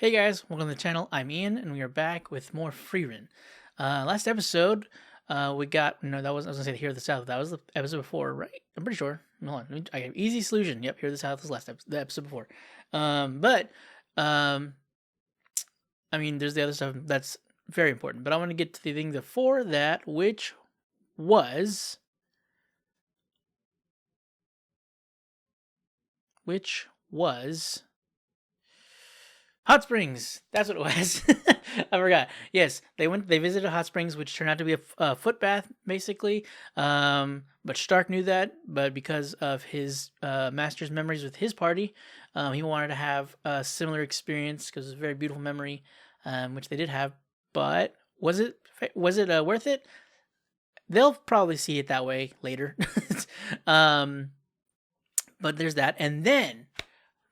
Hey guys, welcome to the channel. I'm Ian, and we are back with more Frieren. Last episode, we got no. That was I was gonna say Here to the South. That was the episode before, right? I'm pretty sure. Hold on, I have easy solution. Yep, Here to the South was the episode before. But I mean, there's the other stuff that's very important. But I want to get to the thing before that, was which was Hot Springs. That's what it was. I forgot. Yes, they visited Hot Springs, which turned out to be a foot bath, basically. But Stark knew that, but because of his master's memories with his party, he wanted to have a similar experience because it was a very beautiful memory, which they did have. But was it worth it? They'll probably see it that way later. um, but there's that, and then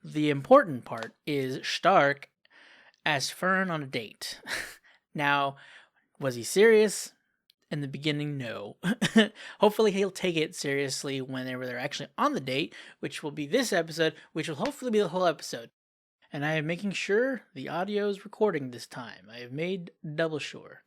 the important part is Stark asked Fern on a date. Now, was he serious? In the beginning, no. Hopefully he'll take it seriously whenever they're actually on the date, which will be this episode, which will hopefully be the whole episode. And I am making sure the audio is recording this time. I have made double sure.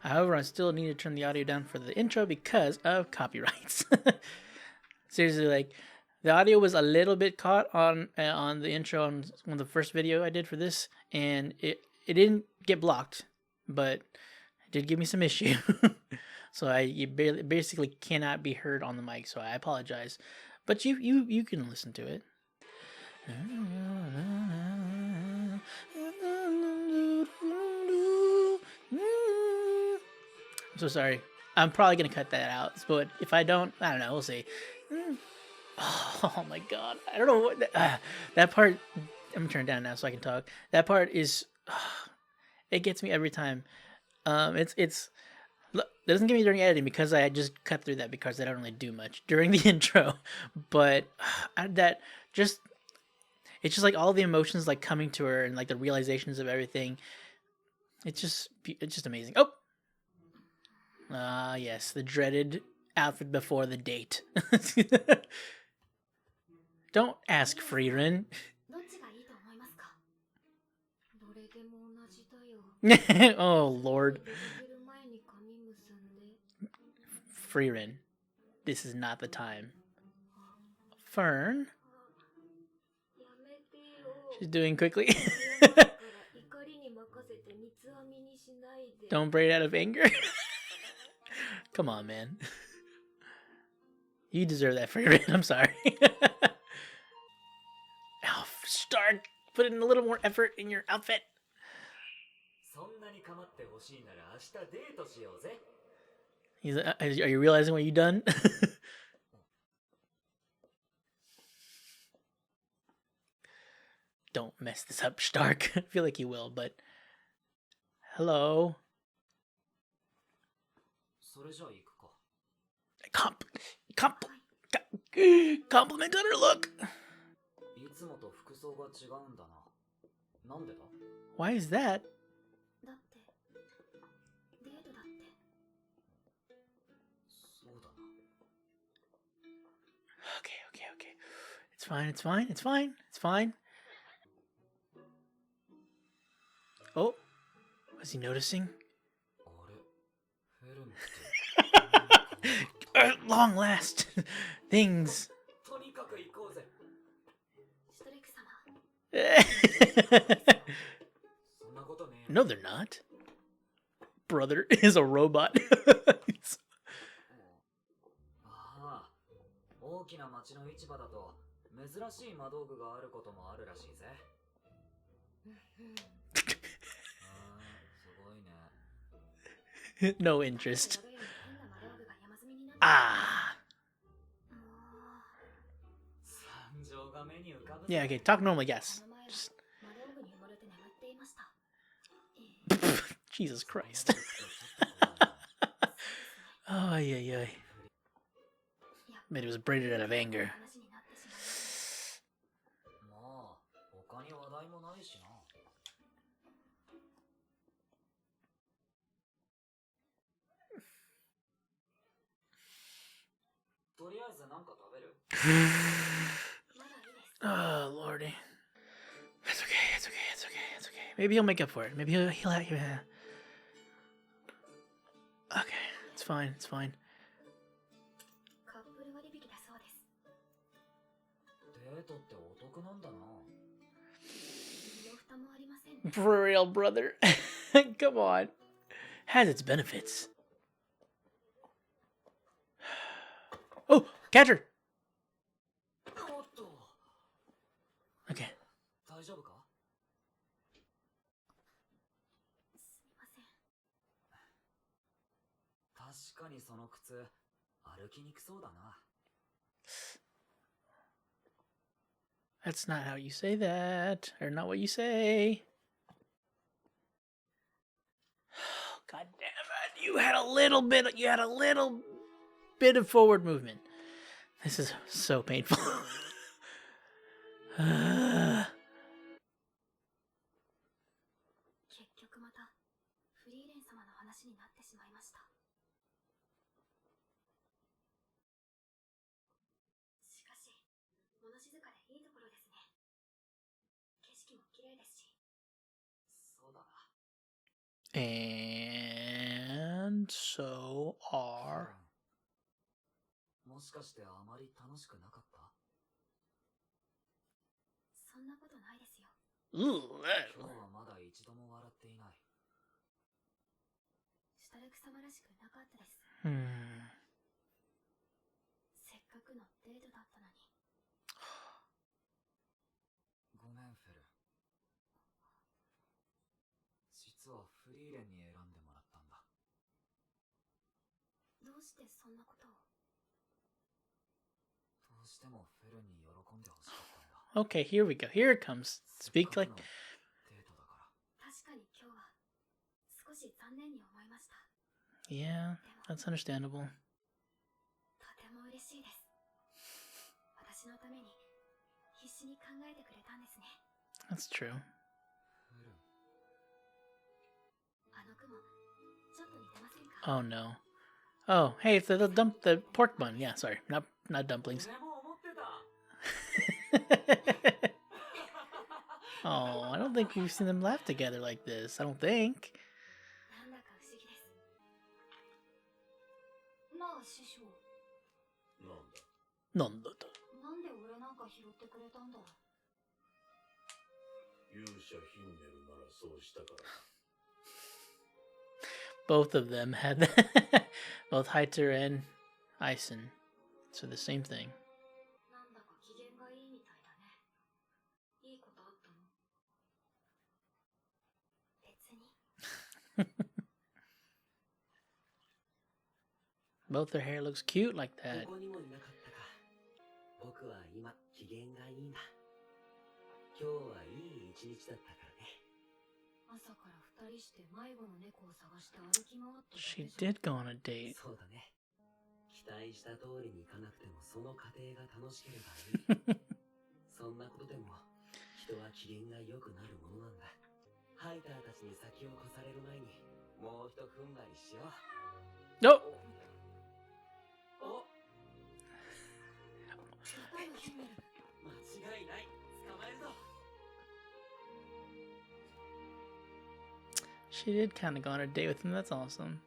However, I still need to turn the audio down for the intro because of copyrights. Seriously, like the audio was a little bit caught on the intro on one of the first video I did for this, and it didn't get blocked, but it did give me some issue. So you basically cannot be heard on the mic. So I apologize, but you can listen to it. I'm so sorry. I'm probably gonna cut that out, but if I don't, I don't know. We'll see. Oh my god, I don't know what that part. I'm gonna turn it down now so I can talk. That part is, it gets me every time. It doesn't get me during editing because I just cut through that because I don't really do much during the intro, but that just it's just like all the emotions like coming to her and like the realizations of everything. It's just amazing. Oh, yes, the dreaded outfit before the date. Don't ask Frieren. Oh Lord. Frieren, this is not the time. Fern. She's doing quickly. Don't braid out of anger. Come on, man. You deserve that, Frieren. I'm sorry. Oh, Stark, put in a little more effort in your outfit. Are you realizing what you've done? Don't mess this up, Stark. I feel like you will, but hello. Compliment on her look. Why is that? Okay. It's fine. Oh, was he noticing? Long last things. No, they're not. Brother is a robot. No interest. Ah. Yeah, okay, talk normally, yes. Just... Jesus Christ. Oh, yeah. But it was braided out of anger. Oh, lordy. It's okay, it's okay, it's okay, it's okay. Maybe he'll make up for it. Maybe he'll okay, it's fine, it's fine. For real, brother. Come on. Has its benefits. Oh, catch her. Okay. 確かにその靴、歩きにくそうだな。 That's not how you say that, or not what you say. God damn it! You had a little bit of forward movement. This is so painful. 結局またフリーレン様の話になってしまいました。しかし、物静かでいいところですね。景色も綺麗ですし。そうだな。 And so are. もしかしてあまり楽しくなかった？そんなことないですよ。Ooh, 今日はまだ一度も笑っていない。シュタルク様らしくなかったです。hmm. せっかくのデートだったのに。ごめん、フェル。実はフリーレンに選んでもらったんだ。どうしてそんなことを？どうしてもフェルに喜んでほしかったんだ。 Okay, here we go. Here it comes. Speak like. デートだから。確かに今日は少し残念に思いました。 Yeah, that's understandable. とても嬉しいです。私のために必死に考えてくれたんですね。 That's true. フェル。あの雲、ちょっと似てませんか？ Oh no. Oh, hey, it's the pork bun. Yeah, sorry, not dumplings. 俺も思ってた。 Oh, I don't think we've seen them laugh together like this. I don't think. なんだか不思議です。なあ、師匠。なんだなんだと。なんで俺なんか拾ってくれたんだ？勇者ヒンメルならそうしたから。 Both of them had both Heiter and Eisen. So the same thing. なんだか機嫌がいいみたいだね。いいことあったの？別に。Both their hair looks cute like that. ここにもいなかったか。僕は今機嫌がいいんだ。今日はいい一日だったからね。朝から二人して迷子の猫を探して歩き回っただけじゃ。 She did go on a date. そうだね。期待した通りにいかなくてもその過程が楽しければいい。そんなことでも人は機嫌が良くなるものなんだ。ハイターたちに先を越される前にもう一踏ん張りしよう。 No. お、いたよヒメル。間違いない。捕まえるぞ。 She did kind of go on a date with him. That's awesome.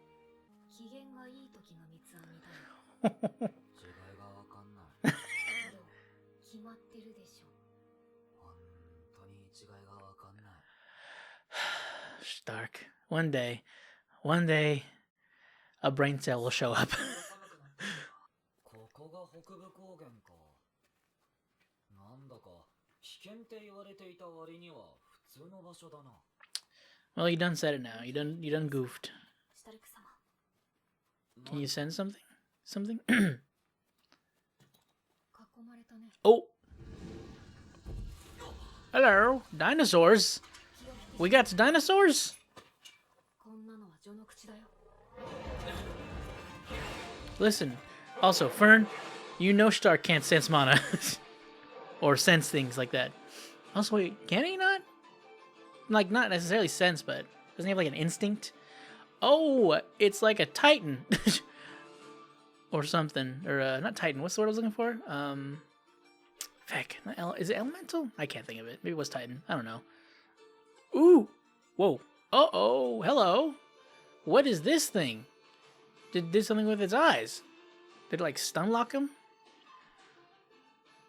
機嫌がいい時の三つ編みだよ。違いがわかんない。どう？決まってるでしょ。本当に違いがわかんない。 Stark. One day, a brain cell will show up. ここが北部高原か。なんだか危険って言われていた割には普通の場所だな。 Well, you done said it now. You done goofed. シュタルク様。 Can you send something? Something? 囲まれたね。 Oh. Hello, dinosaurs. We got dinosaurs? こんなのは序の口だよ。 Listen. Also, Fern, you know Stark can't sense mana. Or sense things like that. Also, wait, can he not? Like, not necessarily sense, but doesn't he have like an instinct? Oh, it's like a Titan. or something, or not Titan. What's the word I was looking for? Feck. Is it elemental? I can't think of it. Maybe it was Titan. I don't know. Ooh, whoa. Uh-oh, hello. What is this thing? Did something with its eyes? Did it like stun lock him?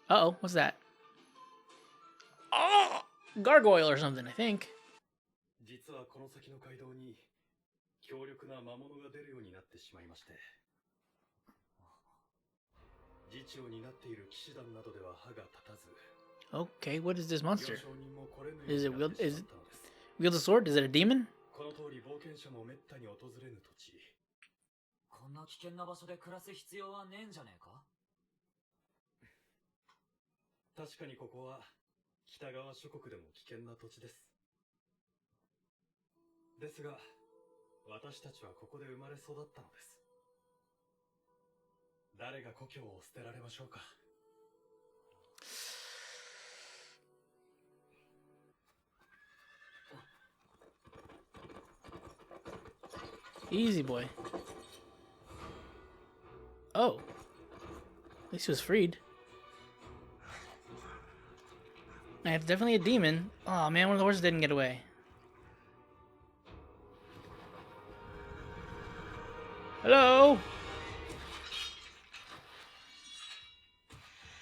Uh-oh, what's that? Oh, gargoyle or something, I think. 実はこの先の街道に強力な魔物が出るようになってしまいまして、自治を担っている騎士団などでは歯が立たず、 Okay, what is this monster? 病床人もこれの Is よ it うにな wield ってし is まったのです。 wield a sword? Is it a demon? この通り冒険者もめったに訪れぬ土地。こんな危険な場所で暮らす必要はねえんじゃねえか。確かにここは北側諸国でも危険な土地です。ですが、私たちはここで生まれ育ったのです。誰が故郷を捨てられましょうか。Easy boy. Oh. At least he was freed. It's definitely a demon. Oh man, one of the horses didn't get away. Hello?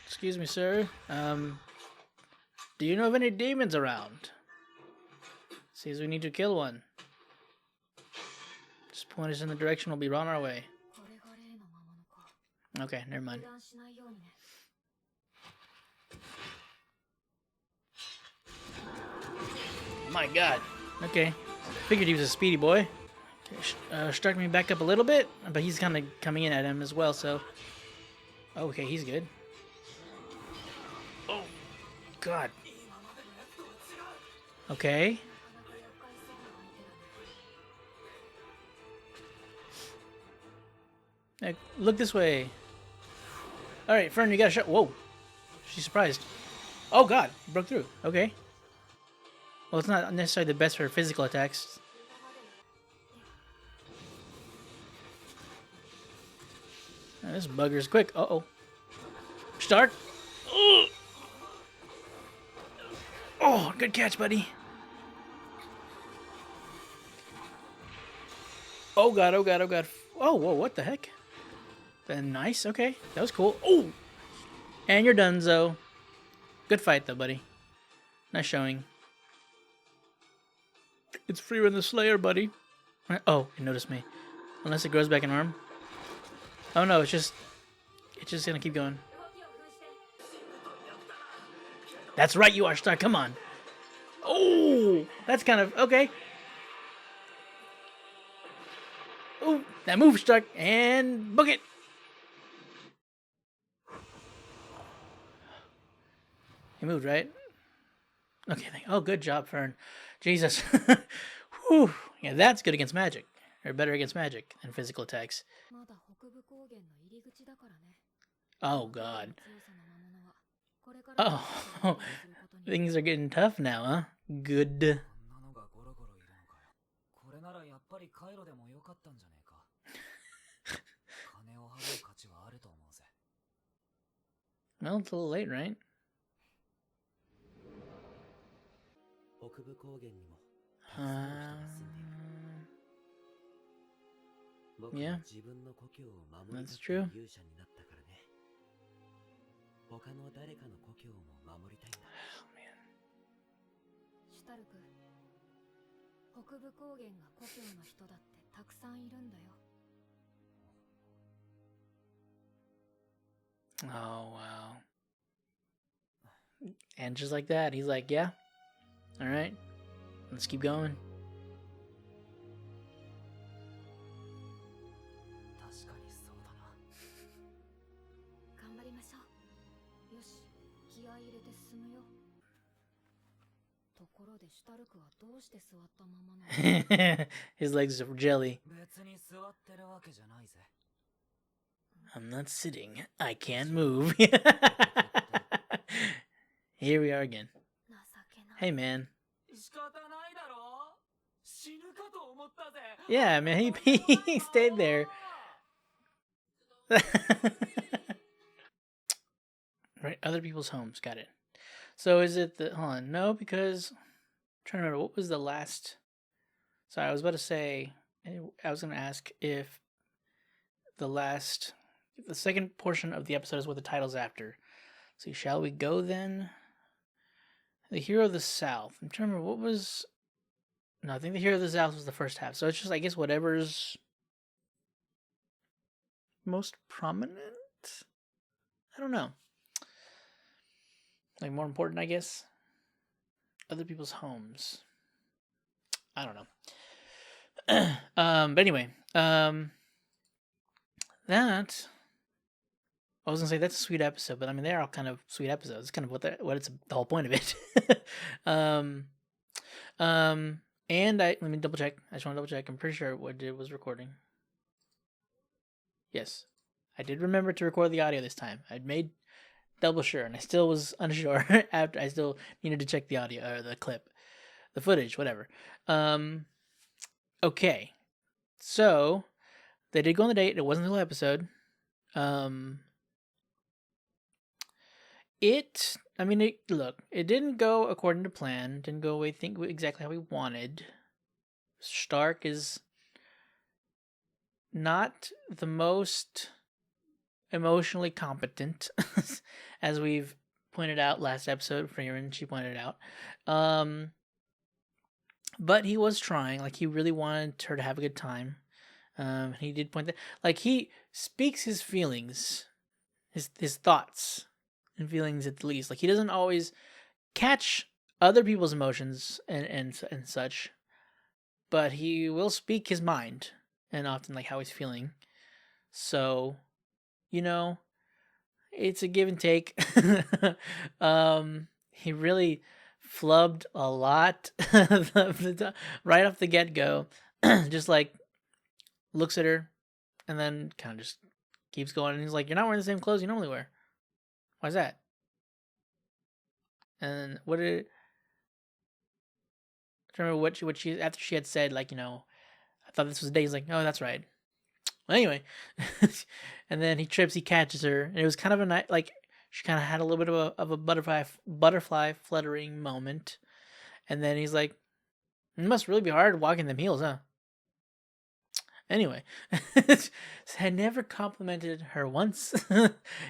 Excuse me, sir. Do you know of any demons around? Seems we need to kill one. Just point us in the direction, we'll be on our way. これが例の魔物か。 Okay, never mind. 油断しないようにね。 My god. Okay. Figured he was a speedy boy. Okay, struck me back up a little bit, but he's kind of coming in at him as well, so... Okay, he's good. Oh, god. Okay. なかなか厄介そうな相手だね。 Look this way. Alright, Fern, you got a shot. Whoa. She's surprised. Oh god, broke through. Okay. Well, it's not necessarily the best for physical attacks. This bugger's quick. Uh-oh. Start. Oh! Oh, good catch, buddy. Oh god, oh god, oh god. Oh, whoa, what the heck? Nice, okay. That was cool. Oh! And you're done, Zo. Good fight, though, buddy. Nice showing. It's Frieren the Slayer, buddy. Oh, it noticed me. Unless it grows back an arm. Oh no, it's just gonna keep going. That's right, you are Star. Come on. Oh, that's kind of okay. Oh, that move stuck and book it. He moved, right? Okay. Oh, good job, Fern. Jesus. Whew. Yeah, that's good against magic. Or better against magic than physical attacks. まだ北部高原の入り口だからね。 Oh, God. 強さの魔物はこれからも Oh, することに things are getting tough now, huh? Good. こんなのがゴロゴロいるのかよ。これならやっぱりカイロでもよかったんじゃねえか。金を払う価値はあると思うぜ。 Well, it's a little late, right? 北部高原にもたくさんの人が住んでいる。僕 Yeah. は自分の故郷を守り That's たくて true. 勇者になったからね。他の誰かの故郷も守りたいんだ。 Oh, man. シュタルク、北部高原が故郷の人だってたくさんいるんだよ。 Oh, wow. And just like that, he's like, yeah. All right. Let's keep going. 確かにそうだな。頑張りましょう。よし、気合い入れて進むよ。ところでシュタルクはどうして座ったままなの？ His legs are jelly. 別に座ってるわけじゃないぜ。 I'm not sitting. I can't move. Here we are again. 情けない。 Hey, man. 仕方ないだろ。死ぬかと思ったぜ。 Yeah, man. He stayed there. Right, other people's homes. Got it. So is it the hold on? No, because I'm trying to remember what was the last. Sorry, I was about to say. I was going to ask if the second portion of the episode is what the title's after. So shall we go then? The Hero of the South. I'm trying to remember what was. No, I think the Hero of the South was the first half. So it's just I guess whatever's most prominent. I don't know. Like more important, I guess. Other people's homes. I don't know. But anyway, that I was gonna say that's a sweet episode, but I mean they're all kind of sweet episodes. It's kind of what it's the whole point of it. um, and let me double check. I just want to double check. I'm pretty sure what I did was recording. Yes, I did remember to record the audio this time. I'd made double sure, and I still was unsure after. I still needed to check the audio or the clip, the footage, whatever. Okay, so they did go on the date. It wasn't the whole episode. Look, it didn't go according to plan. Didn't go away think exactly how we wanted. Stark is not the most emotionally competent, as we've pointed out last episode. Frieren, she pointed out. But he was trying. Like he really wanted her to have a good time. He did point that. Like he speaks his feelings, his thoughts and feelings at the least. Like he doesn't always catch other people's emotions and such, but he will speak his mind and often like how he's feeling. So, it's a give and take. He really flubbed a lot right off the get go. Just like looks at her and then kind of just keeps going. And he's like, "You're not wearing the same clothes you normally wear. Why's that?" And what did I remember what she after she had said like I thought this was a date. He's like, "Oh, that's right." Well, anyway, and then he trips, he catches her, and it was kind of a night like she kind of had a little bit of a butterfly fluttering moment, and then he's like, "It must really be hard walking them heels, huh?" Anyway, had never complimented her once.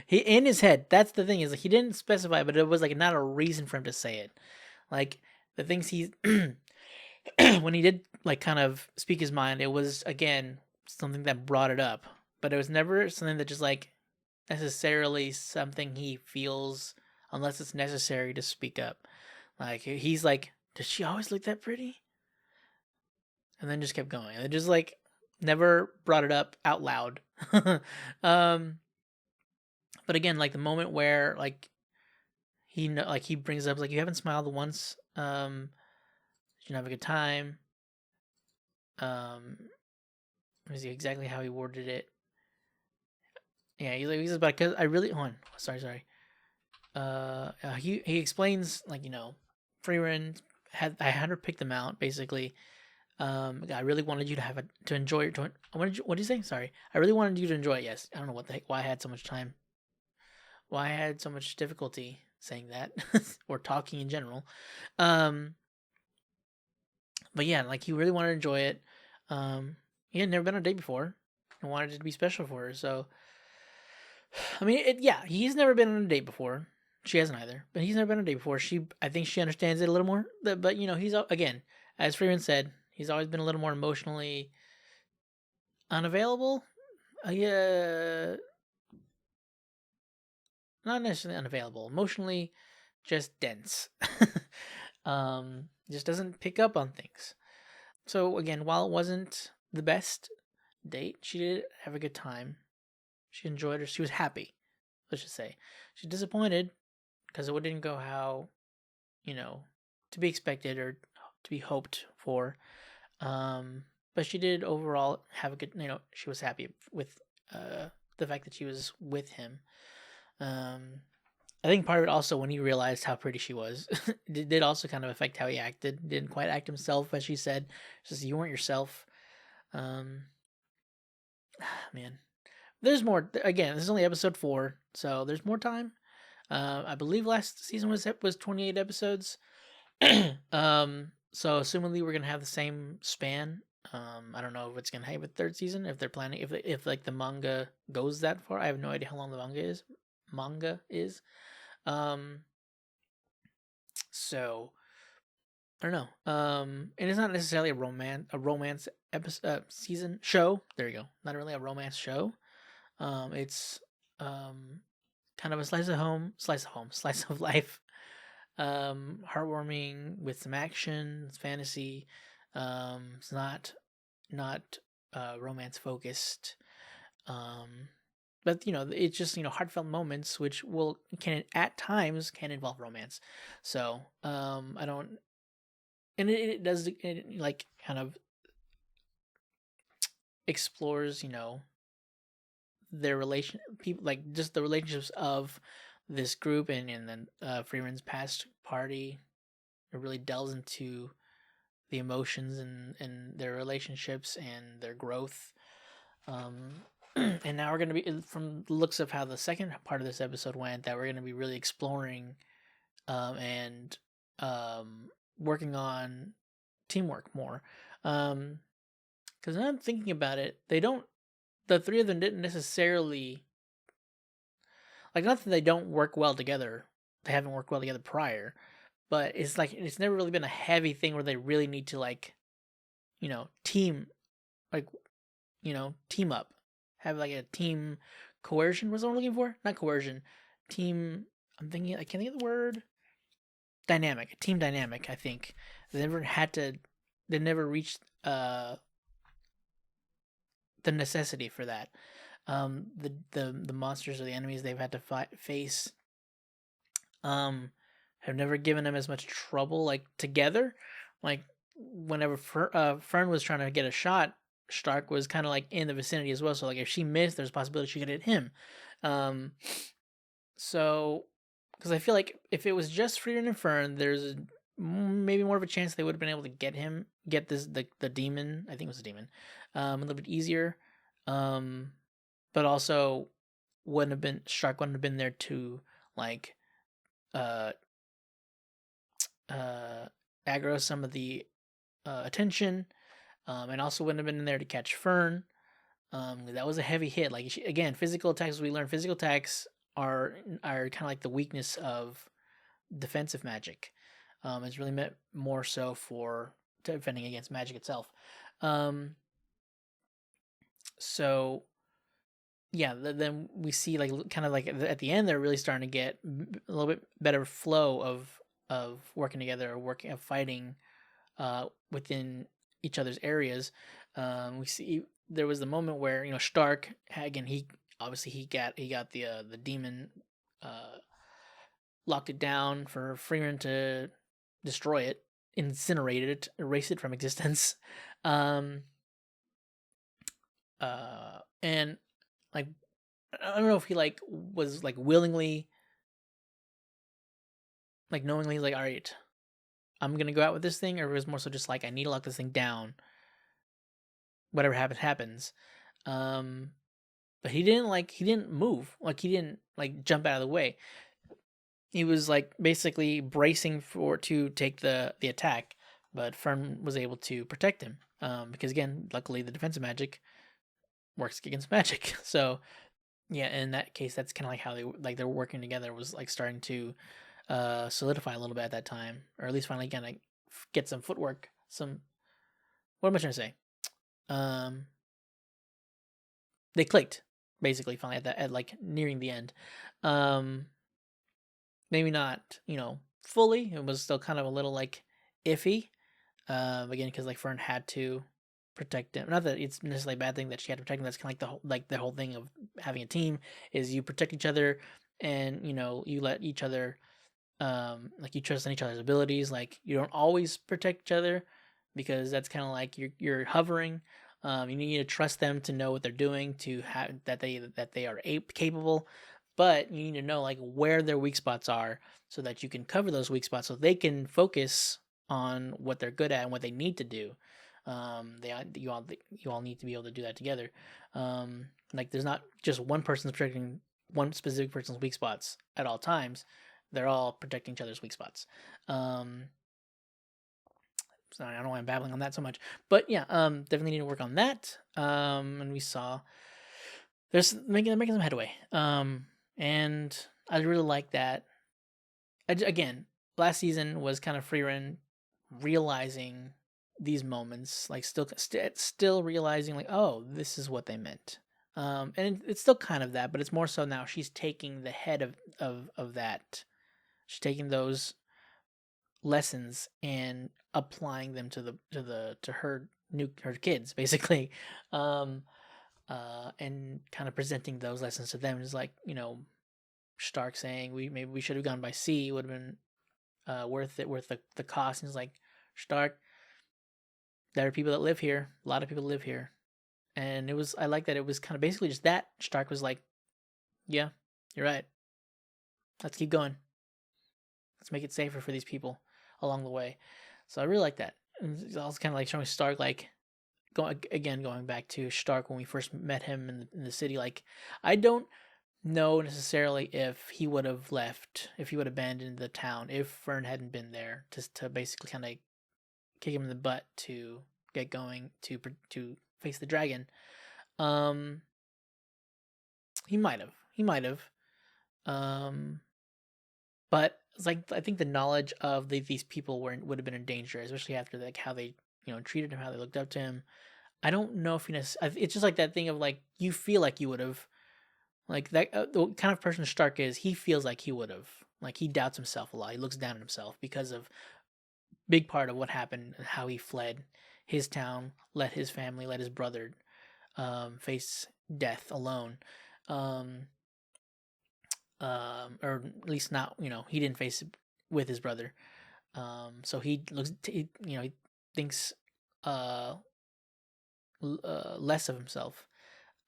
He in his head. That's the thing is like he didn't specify, but it was like not a reason for him to say it. Like the things he when he did like kind of speak his mind, it was again something that brought it up, but it was never something that just like necessarily something he feels unless it's necessary to speak up. Like he's like, "Does she always look that pretty?" And then just kept going. And it just like never brought it up out loud. But again, like the moment where like he brings up like you haven't smiled once. You should have a good time. Let me see exactly how he worded it. Yeah, he's about because I really hold on. Sorry. He explains like Frieren I had her pick them out basically. I really wanted you to have it to enjoy it. What did you say? Sorry, I really wanted you to enjoy it. Yes, I don't know what the heck why I had so much time. Why I had so much difficulty saying that or talking in general. But yeah, like he really wanted to enjoy it. He had never been on a date before and wanted it to be special for her. So, I mean, he's never been on a date before. She hasn't either, but he's never been on a date before. I think she understands it a little more. But he's again, as Frieren said, he's always been a little more emotionally unavailable. Yeah, not necessarily unavailable. Emotionally, just dense. Just doesn't pick up on things. So again, while it wasn't the best date, she did have a good time. She enjoyed her. She was happy. Let's just say she's disappointed because it didn't go how to be expected or to be hoped for. But she did overall have a good. She was happy with the fact that she was with him. I think part of it also when he realized how pretty she was, it did also kind of affect how he acted. Didn't quite act himself, as she said. Just you weren't yourself. Man, there's more. Again, this is only episode 4, so there's more time. I believe last season was 28 episodes. So assumingly we're gonna have the same span. I don't know if it's gonna have a third season, if they're planning, if like the manga goes that far. I have no idea how long the manga is. So I don't know. And it's not necessarily a romance episode season show. There you go. Not really a romance show. It's kind of a slice of life. Heartwarming with some action, it's fantasy. It's not romance focused. But it's just heartfelt moments which can at times can involve romance. So I don't, and it does like kind of explores their people, like just the relationships of this group and then Frieren's past party. It really delves into the emotions and their relationships and their growth. And now we're going to be, from the looks of how the second part of this episode went, that we're going to be really exploring and working on teamwork more. Because now I'm thinking about it, the three of them didn't necessarily, like, not that they don't work well together. They haven't worked well together prior, but it's like it's never really been a heavy thing where they really need to team, like team up, have like a team coercion. What's what I'm looking for? Not coercion, team. I can't think of the word. Dynamic, team dynamic. I think they never had to. They never reached the necessity for that. The monsters or the enemies they've had to face have never given them as much trouble like together. Like whenever Fern was trying to get a shot, Stark was kind of like in the vicinity as well, so like if she missed, there's a possibility she could hit him. So because I feel like if it was just Frieren and Fern, there's maybe more of a chance they would have been able to get the demon. I think it was a demon, a little bit easier. But also Shark wouldn't have been there to like aggro some of the attention, and also wouldn't have been in there to catch Fern. That was a heavy hit. Like again, physical attacks. We learned physical attacks are kind of like the weakness of defensive magic. It's really meant more so for defending against magic itself. So yeah, then we see like kind of like at the end they're really starting to get a little bit better flow of working together, or fighting within each other's areas. We see there was the moment where Stark again, he got the demon, locked it down for Frieren to destroy it, incinerate it, erase it from existence. And like I don't know if he like was like willingly, like knowingly, like, all right, I'm gonna go out with this thing, or it was more so just like I need to lock this thing down. Whatever happens. But he didn't move, like he didn't like jump out of the way. He was like basically bracing to take the attack, but Fern was able to protect him. Because again, luckily the defensive magic works against magic. So yeah, in that case, that's kind of like how they're working together was like starting to solidify a little bit at that time, or at least finally kind of get some footwork. What am I trying to say? They clicked basically finally at like nearing the end. Maybe not fully. It was still kind of a little like iffy. Again, because like Fern had to protect him. Not that it's necessarily a bad thing that she had to protect him. That's kind of like the whole thing of having a team is you protect each other, and you let each other, like you trust in each other's abilities. Like you don't always protect each other because that's kind of like you're hovering. You need to trust them to know what they're doing, to have that they are capable, but you need to know like where their weak spots are so that you can cover those weak spots so they can focus on what they're good at and what they need to do. You all need to be able to do that together. Like there's not just one person protecting one specific person's weak spots at all times. They're all protecting each other's weak spots. Sorry, I don't know why I'm babbling on that so much, but yeah, definitely need to work on that. And we saw they're making some headway. And I really like that. Again, last season was kind of Frieren realizing these moments, like still realizing, like, oh, this is what they meant. And it's still kind of that, but it's more so now. She's taking the head of that. She's taking those lessons and applying them to her kids, basically, and kind of presenting those lessons to them. It's like, Stark saying maybe we should have gone by sea, would have been worth the cost. And it's like, Stark, there are people that live here. A lot of people live here. And I like that it was kind of basically just that. Stark was like, yeah, you're right. Let's keep going. Let's make it safer for these people along the way. So I really like that. And it's also kind of like showing Stark, like, going back to Stark when we first met him in the city. Like, I don't know necessarily if he would have left, if he would have abandoned the town, if Fern hadn't been there to basically kind of kick him in the butt to get going to face the dragon. He might have. But it's like, I think the knowledge of these people would have been in danger, especially after like how they treated him, how they looked up to him. I don't know if it's just like that thing of like, you feel like you would have, like that the kind of person Stark is. He feels like he would have, like, he doubts himself a lot. He looks down at himself because of big part of what happened, how he fled his town, let his family, let his brother face death alone. Or at least not, he didn't face it with his brother. So he he thinks less of himself.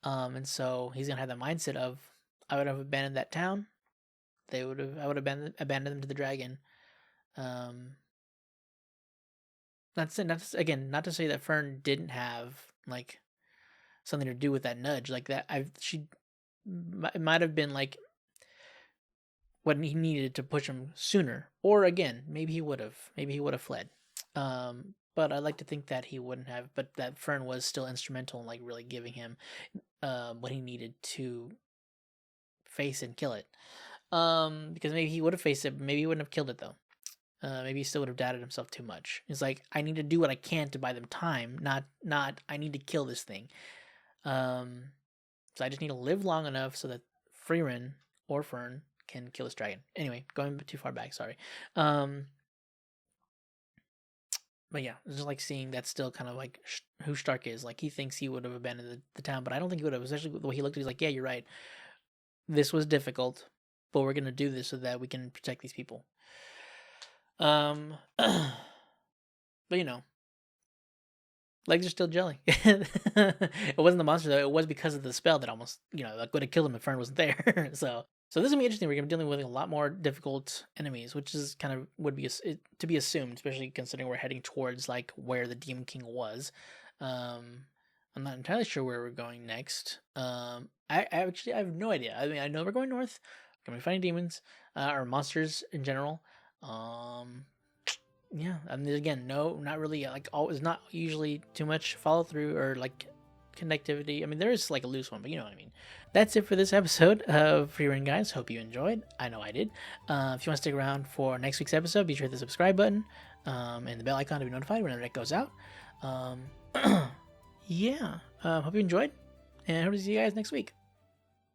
And so he's gonna have the mindset of, I would have abandoned that town. I would have abandoned them to the dragon. Not to say that Fern didn't have like something to do with that nudge, like that. It might have been like what he needed to push him sooner, or again, maybe he would have fled. But I like to think that he wouldn't have, but that Fern was still instrumental in like really giving him what he needed to face and kill it. Because maybe he would have faced it, maybe he wouldn't have killed it though. Maybe he still would have doubted himself too much. It's like, I need to do what I can to buy them time, not I need to kill this thing. So I just need to live long enough so that Frieren or Fern can kill this dragon. Anyway, going too far back, sorry. But yeah, it's just like seeing that still kind of like who Stark is. Like, he thinks he would have abandoned the town, but I don't think he would have. Especially the way he looked at it, he's like, yeah, you're right. This was difficult, but we're going to do this so that we can protect these people. But legs are still jelly. It wasn't the monster though. It was because of the spell that almost, like would have killed him if Fern wasn't there. So this is gonna be interesting. We're gonna be dealing with a lot more difficult enemies, which is kind of would be to be assumed, especially considering we're heading towards like where the Demon King was. I'm not entirely sure where we're going next. I have no idea. I mean, I know we're going north. We're gonna be fighting demons or monsters in general. Yeah, I mean, again, no, not really, like, always, not usually too much follow through or like connectivity. I mean, there is like a loose one, but you know what I mean. That's it for this episode of Frieren, guys. Hope you enjoyed. I know I did. If you want to stick around for next week's episode, be sure to hit the subscribe button and the bell icon to be notified whenever that goes out. Yeah, hope you enjoyed, and hope to see you guys next week.